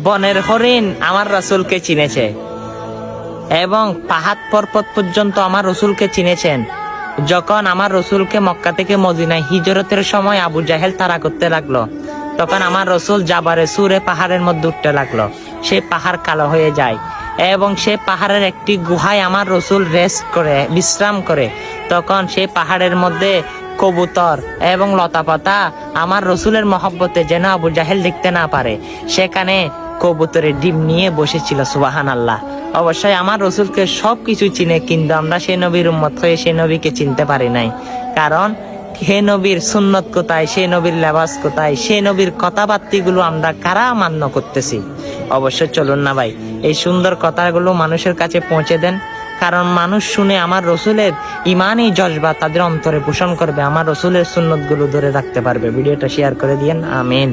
বনের হরিণ আমার রাসূলকে চিনেছে এবং পাহাড় পর্বত পর্যন্ত আমার রসুলকে চিনেছেন। যখন আমার রসুলকে মক্কা থেকে মদিনায় হিজরতের সময় আবু জাহেল তাড়া করতে লাগলো, তখন আমার রসুল জাবারে সুরে পাহাড়ের মধ্যে উঠতে লাগলো। সে পাহাড় কালো হয়ে যায় এবং সে পাহাড়ের একটি গুহায় আমার রসুল রেস্ট করে, বিশ্রাম করে। তখন সে পাহাড়ের মধ্যে কবুতর এবং লতাপাতা আমার রসুলের মহব্বতে যেন আবু জাহেল দেখতে না পারে, সেখানে কবুতরের ডিম নিয়ে বসেছিল। সুবহানাল্লাহ। অবশ্যই আমার রসুলকে সবকিছু চিনে, কিন্তু আমরা সেই নবীর উম্মত হয়ে সেই নবীকে চিনতে পারি নাই। কারণ হে নবীর সুন্নত কোথায়, সে নবীর লেবাস কোথায়, সে নবীর কথাবার্তিগুলো আমরা কারা মান্য করতেছি। অবশ্যই চলুন না ভাই, এই সুন্দর কথাগুলো মানুষের কাছে পৌঁছে দেন, কারণ মানুষ শুনে আমার রসুলের ইমানই জজবা তাদের অন্তরে পোষণ করবে, আমার রসুলের সুন্নতগুলো ধরে রাখতে পারবে। ভিডিওটা শেয়ার করে দিয়েন। আমিন।